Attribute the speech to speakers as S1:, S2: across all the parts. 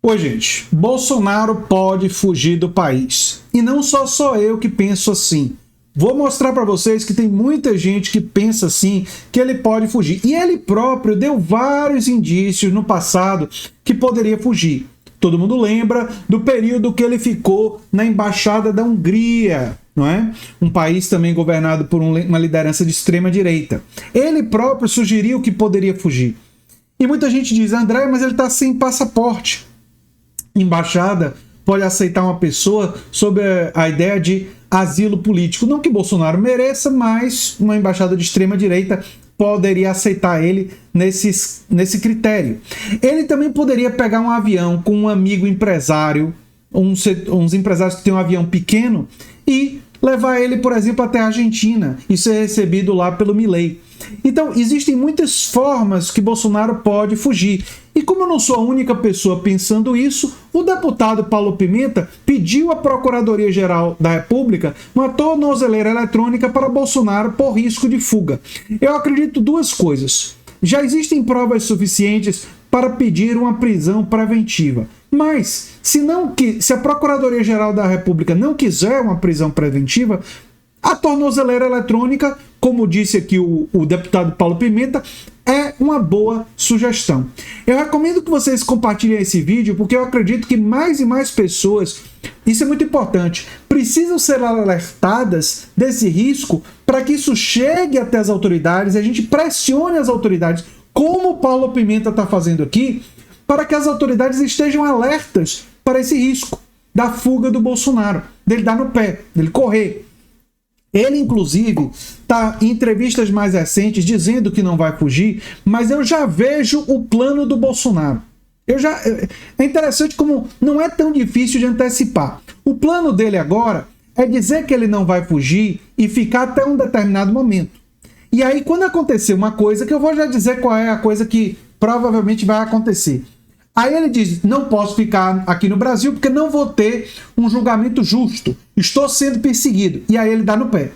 S1: Oi, gente. Bolsonaro pode fugir do país. E não só eu que penso assim. Vou mostrar para vocês que tem muita gente que pensa assim, que ele pode fugir. E ele próprio deu vários indícios no passado que poderia fugir. Todo mundo lembra do período que ele ficou na embaixada da Hungria, não é? Um país também governado por uma liderança de extrema direita. Ele próprio sugeriu que poderia fugir. E muita gente diz, André, mas ele está sem passaporte. Embaixada pode aceitar uma pessoa sob a ideia de asilo político. Não que Bolsonaro mereça, mas uma embaixada de extrema-direita poderia aceitar ele nesse critério. Ele também poderia pegar um avião com um amigo empresário, uns empresários que têm um avião pequeno, e levar ele, por exemplo, até a Argentina e ser recebido lá pelo Milei. Então, existem muitas formas que Bolsonaro pode fugir. E como eu não sou a única pessoa pensando isso, o deputado Paulo Pimenta pediu à Procuradoria-Geral da República uma tornozeleira eletrônica para Bolsonaro por risco de fuga. Eu acredito duas coisas. Já existem provas suficientes para pedir uma prisão preventiva. Mas, se a Procuradoria-Geral da República não quiser uma prisão preventiva, a tornozeleira eletrônica, como disse aqui o deputado Paulo Pimenta, é uma boa sugestão. Eu recomendo que vocês compartilhem esse vídeo, porque eu acredito que mais e mais pessoas, isso é muito importante, precisam ser alertadas desse risco para que isso chegue até as autoridades e a gente pressione as autoridades, como o Paulo Pimenta está fazendo aqui, para que as autoridades estejam alertas para esse risco da fuga do Bolsonaro, dele dar no pé, dele correr. Ele, inclusive, está em entrevistas mais recentes dizendo que não vai fugir, mas eu já vejo o plano do Bolsonaro. É interessante como não é tão difícil de antecipar. O plano dele agora é dizer que ele não vai fugir e ficar até um determinado momento. E aí, quando acontecer uma coisa, que eu vou já dizer qual é a coisa que provavelmente vai acontecer. Aí ele diz, não posso ficar aqui no Brasil porque não vou ter um julgamento justo. Estou sendo perseguido. E aí ele dá no pé.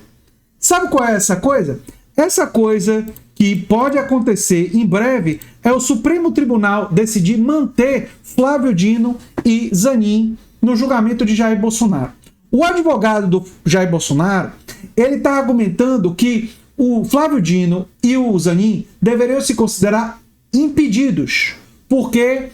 S1: Sabe qual é essa coisa? Essa coisa que pode acontecer em breve é o Supremo Tribunal decidir manter Flávio Dino e Zanin no julgamento de Jair Bolsonaro. O advogado do Jair Bolsonaro, ele está argumentando que o Flávio Dino e o Zanin deveriam se considerar impedidos, porque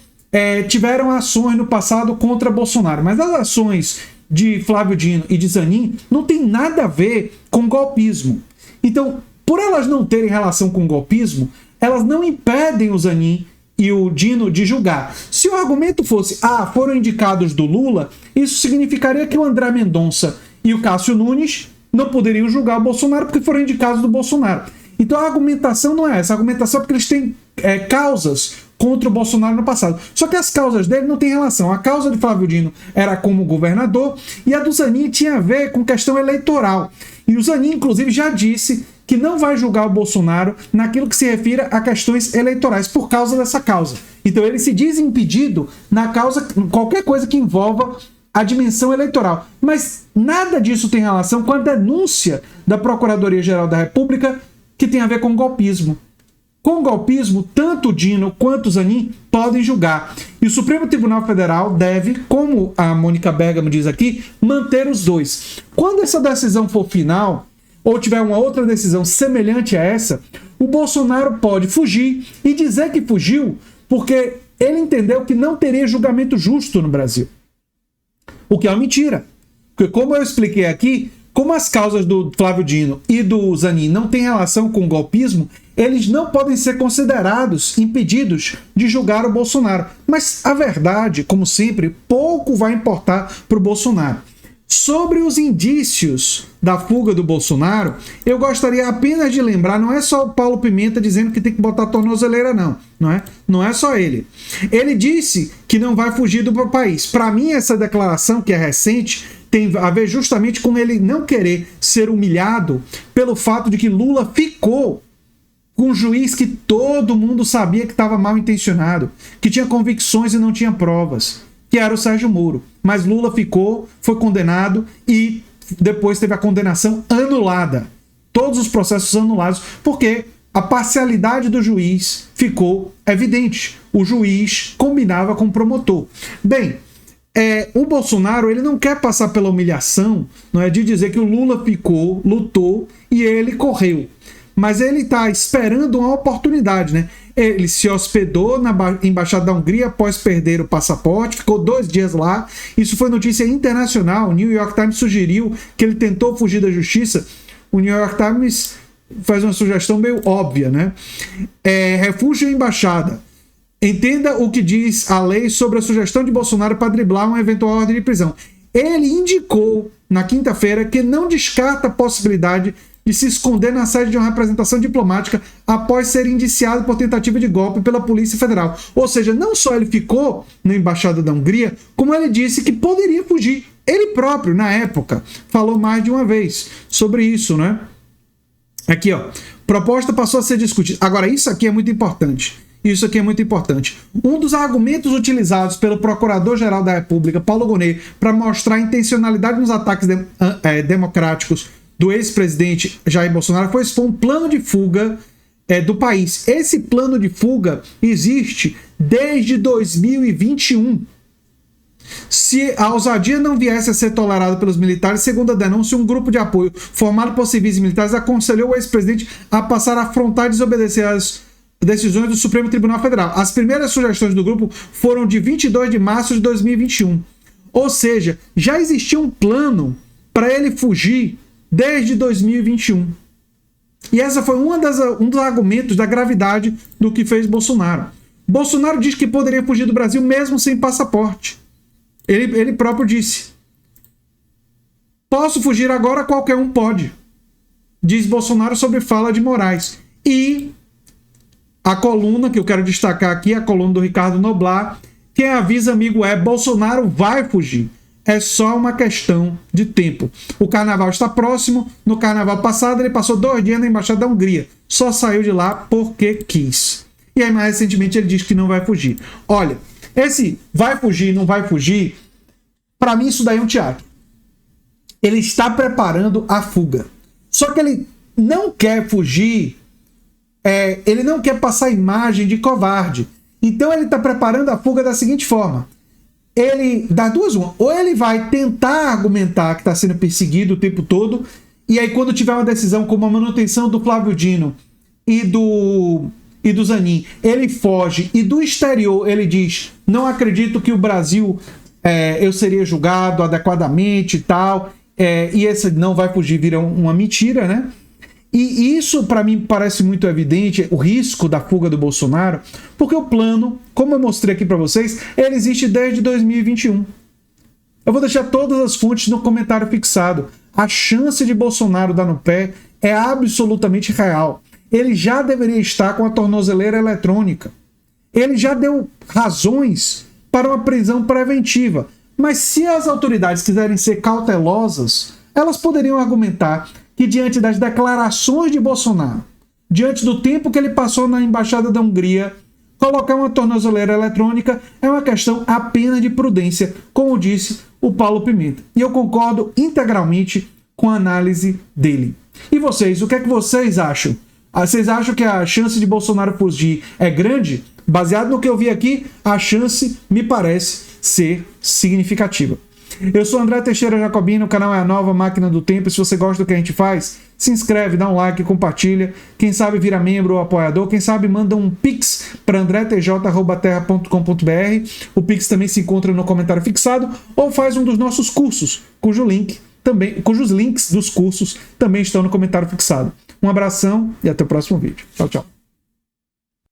S1: tiveram ações no passado contra Bolsonaro. Mas as ações de Flávio Dino e de Zanin não tem nada a ver com golpismo. Então, por elas não terem relação com golpismo, elas não impedem o Zanin e o Dino de julgar. Se o argumento fosse, foram indicados do Lula, isso significaria que o André Mendonça e o Cássio Nunes não poderiam julgar o Bolsonaro porque foram indicados do Bolsonaro. Então a argumentação não é essa. A argumentação é porque eles têm causas contra o Bolsonaro no passado. Só que as causas dele não têm relação. A causa de Flávio Dino era como governador e a do Zanin tinha a ver com questão eleitoral. E o Zanin, inclusive, já disse que não vai julgar o Bolsonaro naquilo que se refere a questões eleitorais por causa dessa causa. Então ele se diz impedido na causa, qualquer coisa que envolva a dimensão eleitoral. Mas nada disso tem relação com a denúncia da Procuradoria-Geral da República que tem a ver com golpismo. Com golpismo, tanto o Dino quanto o Zanin podem julgar. E o Supremo Tribunal Federal deve, como a Mônica Bergamo diz aqui, manter os dois. Quando essa decisão for final, ou tiver uma outra decisão semelhante a essa, o Bolsonaro pode fugir e dizer que fugiu porque ele entendeu que não teria julgamento justo no Brasil. O que é uma mentira. Porque, como eu expliquei aqui, como as causas do Flávio Dino e do Zanin não têm relação com o golpismo, eles não podem ser considerados impedidos de julgar o Bolsonaro. Mas a verdade, como sempre, pouco vai importar para o Bolsonaro. Sobre os indícios da fuga do Bolsonaro, eu gostaria apenas de lembrar, não é só o Paulo Pimenta dizendo que tem que botar tornozeleira, não é só ele. Ele disse que não vai fugir do país. Para mim, essa declaração, que é recente, tem a ver justamente com ele não querer ser humilhado pelo fato de que Lula ficou com um juiz que todo mundo sabia que estava mal intencionado, que tinha convicções e não tinha provas, que era o Sérgio Moro. Mas Lula ficou, foi condenado e depois teve a condenação anulada. Todos os processos anulados, porque a parcialidade do juiz ficou evidente. O juiz combinava com o promotor. Bem, o Bolsonaro ele não quer passar pela humilhação, não é, de dizer que o Lula lutou e ele correu. Mas ele está esperando uma oportunidade, né? Ele se hospedou na Embaixada da Hungria após perder o passaporte, ficou 2 dias lá. Isso foi notícia internacional. O New York Times sugeriu que ele tentou fugir da justiça. O New York Times faz uma sugestão meio óbvia, né? Refúgio em embaixada. Entenda o que diz a lei sobre a sugestão de Bolsonaro para driblar uma eventual ordem de prisão. Ele indicou na quinta-feira que não descarta a possibilidade de se esconder na sede de uma representação diplomática após ser indiciado por tentativa de golpe pela Polícia Federal. Ou seja, não só ele ficou na Embaixada da Hungria, como ele disse que poderia fugir. Ele próprio, na época, falou mais de uma vez sobre isso, né? Aqui, ó. Proposta passou a ser discutida. Agora, isso aqui é muito importante. Isso aqui é muito importante. Um dos argumentos utilizados pelo Procurador-Geral da República, Paulo Gonet, para mostrar a intencionalidade nos ataques democráticos do ex-presidente Jair Bolsonaro foi um plano de fuga do país. Esse plano de fuga existe desde 2021. Se a ousadia não viesse a ser tolerada pelos militares, segundo a denúncia, um grupo de apoio formado por civis e militares aconselhou o ex-presidente a passar a afrontar e desobedecer às decisões do Supremo Tribunal Federal. As primeiras sugestões do grupo foram de 22 de março de 2021. Ou seja, já existia um plano para ele fugir desde 2021. E essa foi um dos argumentos da gravidade do que fez Bolsonaro. Bolsonaro diz que poderia fugir do Brasil mesmo sem passaporte. Ele próprio disse: posso fugir agora, qualquer um pode. Diz Bolsonaro sobre fala de Moraes. E a coluna que eu quero destacar aqui, a coluna do Ricardo Noblar, quem avisa, amigo, Bolsonaro vai fugir. É só uma questão de tempo. O carnaval está próximo. No carnaval passado, ele passou 2 dias na Embaixada da Hungria. Só saiu de lá porque quis. E aí, mais recentemente, ele diz que não vai fugir. Olha, esse vai fugir, não vai fugir, para mim isso daí é um teatro. Ele está preparando a fuga. Só que ele não quer fugir, ele não quer passar a imagem de covarde. Então ele está preparando a fuga da seguinte forma. Ele dá duas uma. Ou ele vai tentar argumentar que está sendo perseguido o tempo todo, e aí quando tiver uma decisão como a manutenção do Flávio Dino e do Zanin, ele foge, e do exterior ele diz: não acredito que o Brasil eu seria julgado adequadamente e tal, e esse não vai fugir, vira uma mentira, né? E isso, para mim, parece muito evidente, o risco da fuga do Bolsonaro, porque o plano, como eu mostrei aqui para vocês, ele existe desde 2021. Eu vou deixar todas as fontes no comentário fixado. A chance de Bolsonaro dar no pé é absolutamente real. Ele já deveria estar com a tornozeleira eletrônica. Ele já deu razões para uma prisão preventiva. Mas se as autoridades quiserem ser cautelosas, elas poderiam argumentar que diante das declarações de Bolsonaro, diante do tempo que ele passou na Embaixada da Hungria, colocar uma tornozeleira eletrônica é uma questão apenas de prudência, como disse o Paulo Pimenta. E eu concordo integralmente com a análise dele. E vocês, o que é que vocês acham? Vocês acham que a chance de Bolsonaro fugir é grande? Baseado no que eu vi aqui, a chance me parece ser significativa. Eu sou André Teixeira Jacobino, o canal é a Nova Máquina do Tempo. Se você gosta do que a gente faz, se inscreve, dá um like, compartilha. Quem sabe vira membro ou apoiador. Quem sabe manda um pix para andretj@terra.com.br. O pix também se encontra no comentário fixado, ou faz um dos nossos cursos, cujos links dos cursos também estão no comentário fixado. Um abração e até o próximo vídeo. Tchau, tchau.